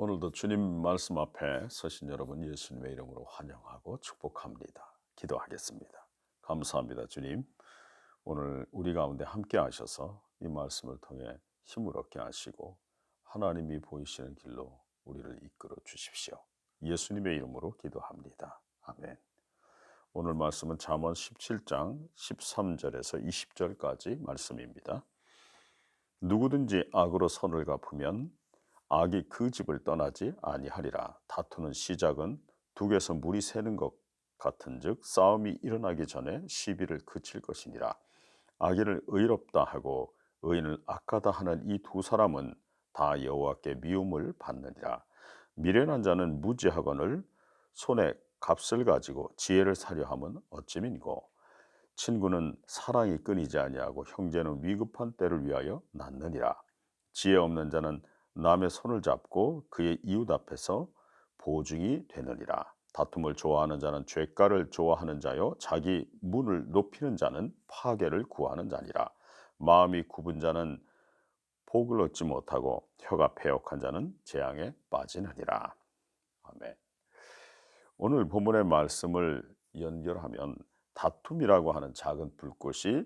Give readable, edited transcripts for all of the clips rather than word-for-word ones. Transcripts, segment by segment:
오늘도 주님 말씀 앞에 서신 여러분 예수님의 이름으로 환영하고 축복합니다. 기도하겠습니다. 감사합니다, 주님. 오늘 우리 가운데 함께 하셔서 이 말씀을 통해 힘을 얻게 하시고 하나님이 보이시는 길로 우리를 이끌어 주십시오. 예수님의 이름으로 기도합니다. 아멘. 오늘 말씀은 잠언 17장 13절에서 20절까지 말씀입니다. 누구든지 악으로 선을 갚으면 악이 그 집을 떠나지 아니하리라. 다투는 시작은 둑에서 물이 새는 것 같은즉 싸움이 일어나기 전에 시비를 그칠 것이니라. 악인을 의롭다 하고 의인을 악하다 하는 이 두 사람은 다 여호와께 미움을 받느니라. 미련한 자는 무지하거늘 손에 값을 가지고 지혜를 사려 함은 어찌민고. 친구는 사랑이 끊이지 아니하고 형제는 위급한 때를 위하여 낳느니라. 지혜 없는 자는 남의 손을 잡고 그의 이웃 앞에서 보증이 되느니라. 다툼을 좋아하는 자는 죄가를 좋아하는 자요 자기 문을 높이는 자는 파괴를 구하는 자니라. 마음이 굽은 자는 복을 얻지 못하고 혀가 패역한 자는 재앙에 빠지느니라. 아멘. 오늘 본문의 말씀을 연결하면 다툼이라고 하는 작은 불꽃이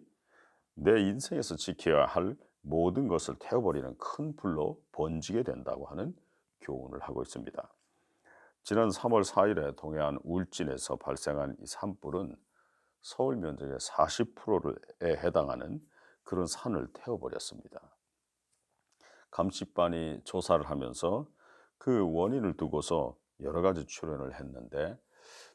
내 인생에서 지켜야 할 모든 것을 태워버리는 큰 불로 번지게 된다고 하는 교훈을 하고 있습니다. 지난 3월 4일에 동해안 울진에서 발생한 이 산불은 서울 면적의 40%에 해당하는 그런 산을 태워버렸습니다. 감식반이 조사를 하면서 그 원인을 두고서 여러 가지 추론을 했는데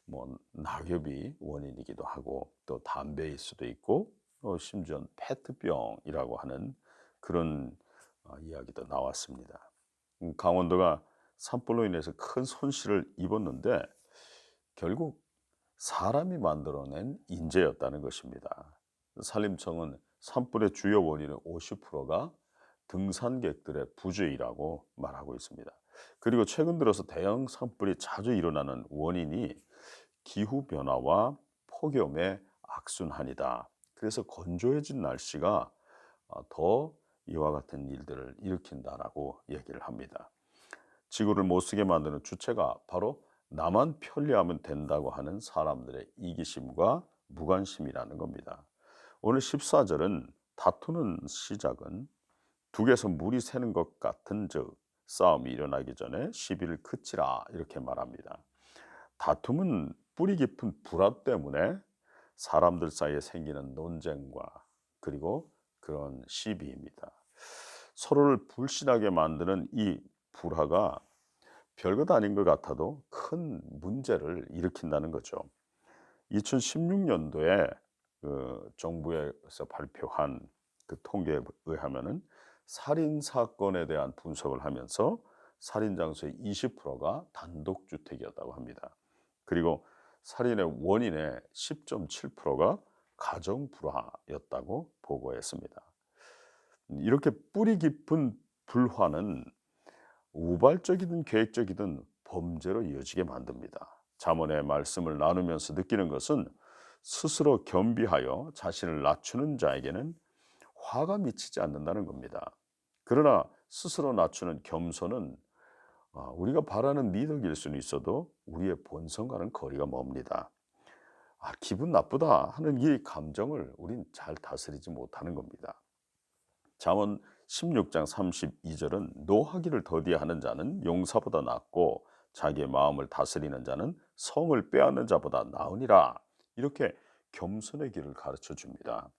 뭐 낙엽이 원인이기도 하고 또 담배일 수도 있고 심지어 페트병이라고 하는 그런 이야기도 나왔습니다. 강원도가 산불로 인해서 큰 손실을 입었는데 결국 사람이 만들어낸 인재였다는 것입니다. 산림청은 산불의 주요 원인의 50%가 등산객들의 부주의라고 말하고 있습니다. 그리고 최근 들어서 대형 산불이 자주 일어나는 원인이 기후변화와 폭염의 악순환이다. 그래서 건조해진 날씨가 더 이와 같은 일들을 일으킨다라고 얘기를 합니다. 지구를 못쓰게 만드는 주체가 바로 나만 편리하면 된다고 하는 사람들의 이기심과 무관심이라는 겁니다. 오늘 14절은 다투는 시작은 둑에서 물이 새는 것 같은즉 싸움이 일어나기 전에 시비를 그치라 이렇게 말합니다. 다툼은 뿌리 깊은 불화 때문에 사람들 사이에 생기는 논쟁과 그리고 그런 시비입니다. 서로를 불신하게 만드는 이 불화가 별것 아닌 것 같아도 큰 문제를 일으킨다는 거죠. 2016년도에 그 정부에서 발표한 그 통계에 의하면은 살인 사건에 대한 분석을 하면서 살인 장소의 20%가 단독주택이었다고 합니다. 그리고 살인의 원인의 10.7%가 가정 불화였다고 보고했습니다. 이렇게 뿌리 깊은 불화는 우발적이든 계획적이든 범죄로 이어지게 만듭니다. 잠언의 말씀을 나누면서 느끼는 것은 스스로 겸비하여 자신을 낮추는 자에게는 화가 미치지 않는다는 겁니다. 그러나 스스로 낮추는 겸손은 우리가 바라는 미덕일 수는 있어도 우리의 본성과는 거리가 멉니다. 기분 나쁘다 하는 이 감정을 우린 잘 다스리지 못하는 겁니다. 잠언 16장 32절은 노하기를 더디하는 자는 용사보다 낫고 자기의 마음을 다스리는 자는 성을 빼앗는 자보다 나으니라. 이렇게 겸손의 길을 가르쳐 줍니다.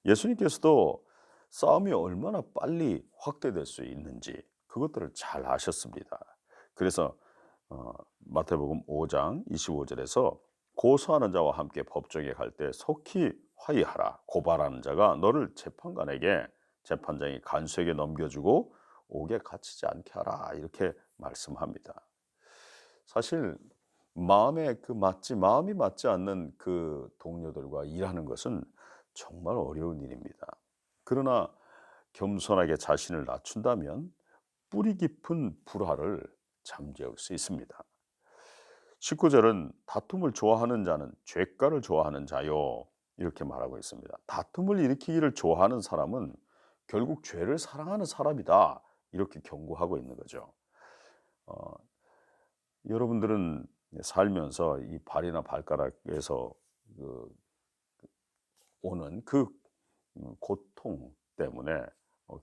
예수님께서도 싸움이 얼마나 빨리 확대될 수 있는지 그것들을 잘 아셨습니다. 그래서 마태복음 5장 25절에서 고소하는 자와 함께 법정에 갈 때 속히 화의하라. 고발하는 자가 너를 재판관에게 재판장이 간수에게 넘겨주고 옥에 갇히지 않게 하라. 이렇게 말씀합니다. 사실 마음이 맞지 않는 그 동료들과 일하는 것은 정말 어려운 일입니다. 그러나 겸손하게 자신을 낮춘다면 뿌리 깊은 불화를 잠재울 수 있습니다. 19절은 다툼을 좋아하는 자는 죄가를 좋아하는 자요. 이렇게 말하고 있습니다. 다툼을 일으키기를 좋아하는 사람은 결국 죄를 사랑하는 사람이다. 이렇게 경고하고 있는 거죠. 어 여러분들은 살면서 이 발이나 발가락에서 그 오는 그 고통 때문에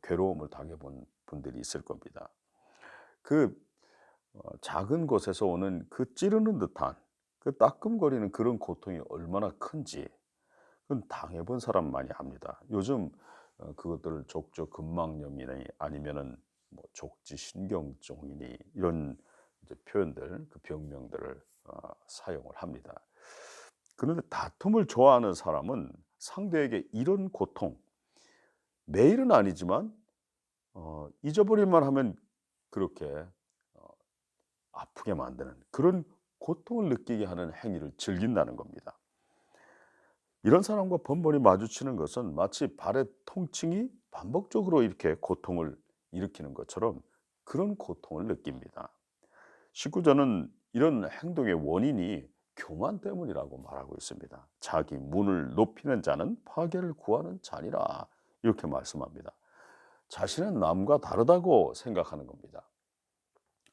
괴로움을 당해 본 분들이 있을 겁니다. 그 작은 곳에서 오는 그 찌르는 듯한 그 따끔거리는 그런 고통이 얼마나 큰지 그건 당해 본 사람만이 압니다. 요즘 그것들을 족저근막염이니 아니면은 뭐 족지신경종이니 이런 이제 표현들 그 병명들을 사용을 합니다. 그런데 다툼을 좋아하는 사람은 상대에게 이런 고통 매일은 아니지만 잊어버릴만 하면 그렇게 어 아프게 만드는 그런 고통을 느끼게 하는 행위를 즐긴다는 겁니다. 이런 사람과 번번이 마주치는 것은 마치 발의 통증이 반복적으로 이렇게 고통을 일으키는 것처럼 그런 고통을 느낍니다. 십구조는 이런 행동의 원인이 교만 때문이라고 말하고 있습니다. 자기 문을 높이는 자는 파괴를 구하는 자니라 이렇게 말씀합니다. 자신은 남과 다르다고 생각하는 겁니다.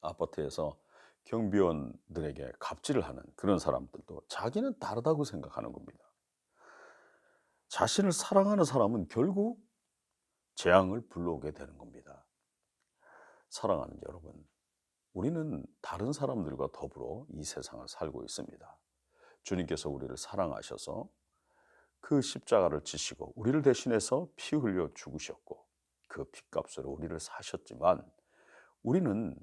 아파트에서 경비원들에게 갑질을 하는 그런 사람들도 자기는 다르다고 생각하는 겁니다. 자신을 사랑하는 사람은 결국 재앙을 불러오게 되는 겁니다. 사랑하는 여러분, 우리는 다른 사람들과 더불어 이 세상을 살고 있습니다. 주님께서 우리를 사랑하셔서 그 십자가를 지시고 우리를 대신해서 피 흘려 죽으셨고 그 핏값으로 우리를 사셨지만 우리는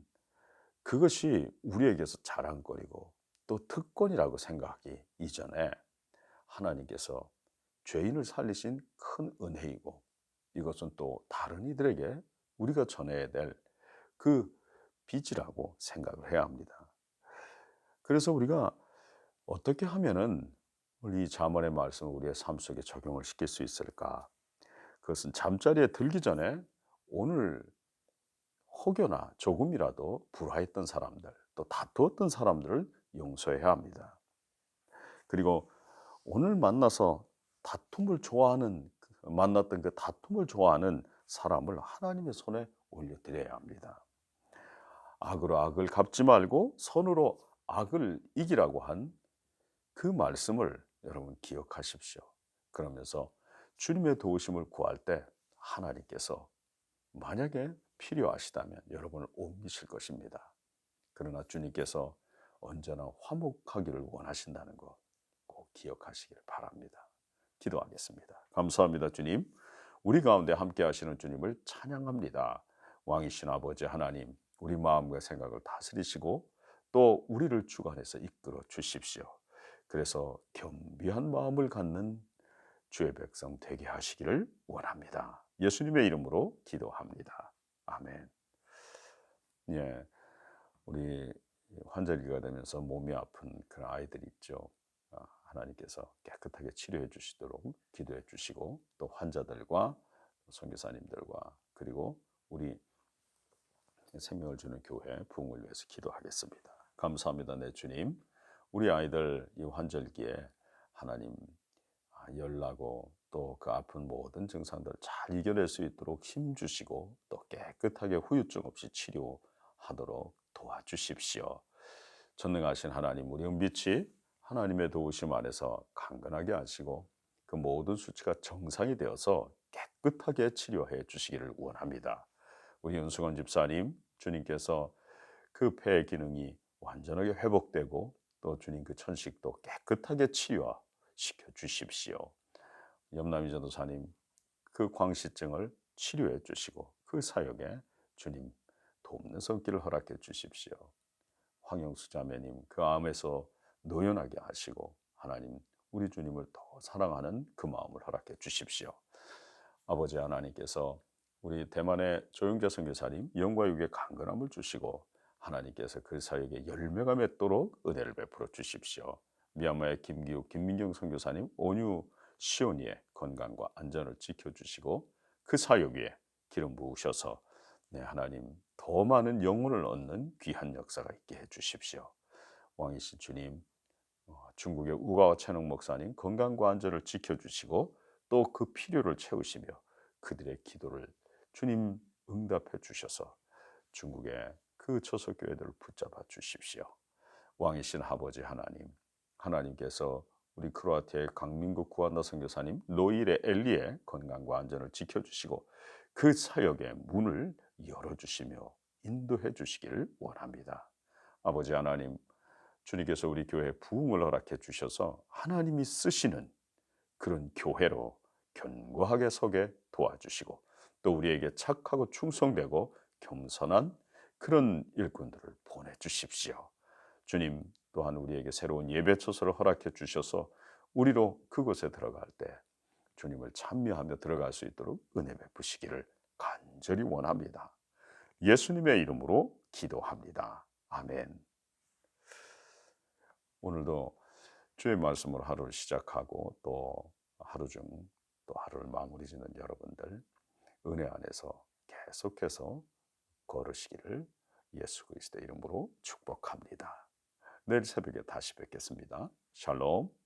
그것이 우리에게서 자랑거리고 또 특권이라고 생각하기 이전에 하나님께서 죄인을 살리신 큰 은혜이고 이것은 또 다른 이들에게 우리가 전해야 될 그 빚이라고 생각을 해야 합니다. 그래서 우리가 어떻게 하면은 이 잠언의 말씀을 우리의 삶 속에 적용을 시킬 수 있을까? 그것은 잠자리에 들기 전에 오늘 혹여나 조금이라도 불화했던 사람들, 또 다투었던 사람들을 용서해야 합니다. 그리고 오늘 만나서 다툼을 좋아하는 만났던 그 다툼을 좋아하는 사람을 하나님의 손에 올려드려야 합니다. 악으로 악을 갚지 말고 선으로 악을 이기라고 한 그 말씀을 여러분 기억하십시오. 그러면서 주님의 도우심을 구할 때 하나님께서 만약에 필요하시다면 여러분을 옮기실 것입니다. 그러나 주님께서 언제나 화목하기를 원하신다는 것 꼭 기억하시길 바랍니다. 기도하겠습니다. 감사합니다, 주님. 우리 가운데 함께 하시는 주님을 찬양합니다. 왕이신 아버지 하나님, 우리 마음과 생각을 다스리시고 또 우리를 주관해서 이끌어 주십시오. 그래서 겸비한 마음을 갖는 주의 백성 되게 하시기를 원합니다. 예수님의 이름으로 기도합니다. 아멘. 예, 우리 환절기가 되면서 몸이 아픈 그런 아이들 있죠. 하나님께서 깨끗하게 치료해 주시도록 기도해 주시고 또 환자들과 선교사님들과 그리고 우리 생명을 주는 교회 부흥을 위해서 기도하겠습니다. 감사합니다, 내 주님. 우리 아이들 이 환절기에 하나님 열나고 또 그 아픈 모든 증상들을 잘 이겨낼 수 있도록 힘 주시고 또 깨끗하게 후유증 없이 치료하도록 도와주십시오. 전능하신 하나님 우리 은빛이 하나님의 도우심 안에서 강건하게 하시고 그 모든 수치가 정상이 되어서 깨끗하게 치료해 주시기를 원합니다. 우리 윤수건 집사님 주님께서 그 폐 기능이 완전하게 회복되고 또 주님 그 천식도 깨끗하게 치유시켜 주십시오. 염남희 전도사님 그 광시증을 치료해 주시고 그 사역에 주님 돕는 손길을 허락해 주십시오. 황영수 자매님 그 암에서 노연하게 하시고 하나님 우리 주님을 더 사랑하는 그 마음을 허락해 주십시오. 아버지 하나님께서 우리 대만의 조영자 선교사님 영과 육의 강건함을 주시고 하나님께서 그 사역에 열매가 맺도록 은혜를 베풀어 주십시오. 미얀마의 김기욱 김민경 선교사님 온유 시온이의 건강과 안전을 지켜주시고 그 사역 위에 기름 부으셔서 네, 하나님 더 많은 영혼을 얻는 귀한 역사가 있게 해주십시오. 왕이신 주님 중국의 우가와 채능 목사님 건강과 안전을 지켜주시고 또 그 필요를 채우시며 그들의 기도를 주님 응답해 주셔서 중국의 그 초석교회들을 붙잡아 주십시오. 왕이신 아버지 하나님, 하나님께서 우리 크로아티아의 강민국 구한나 선교사님, 노일의 엘리의 건강과 안전을 지켜주시고 그 사역의 문을 열어주시며 인도해 주시기를 원합니다. 아버지 하나님, 주님께서 우리 교회에 부흥을 허락해 주셔서 하나님이 쓰시는 그런 교회로 견고하게 서게 도와주시고 또 우리에게 착하고 충성되고 겸손한 그런 일꾼들을 보내주십시오. 주님 또한 우리에게 새로운 예배 처소를 허락해 주셔서 우리로 그곳에 들어갈 때 주님을 찬미하며 들어갈 수 있도록 은혜 베푸시기를 간절히 원합니다. 예수님의 이름으로 기도합니다. 아멘. 오늘도 주의 말씀으로 하루를 시작하고 또 하루 중 또 하루를 마무리 짓는 여러분들 은혜 안에서 계속해서 걸으시기를 예수 그리스도의 이름으로 축복합니다. 내일 새벽에 다시 뵙겠습니다. 샬롬.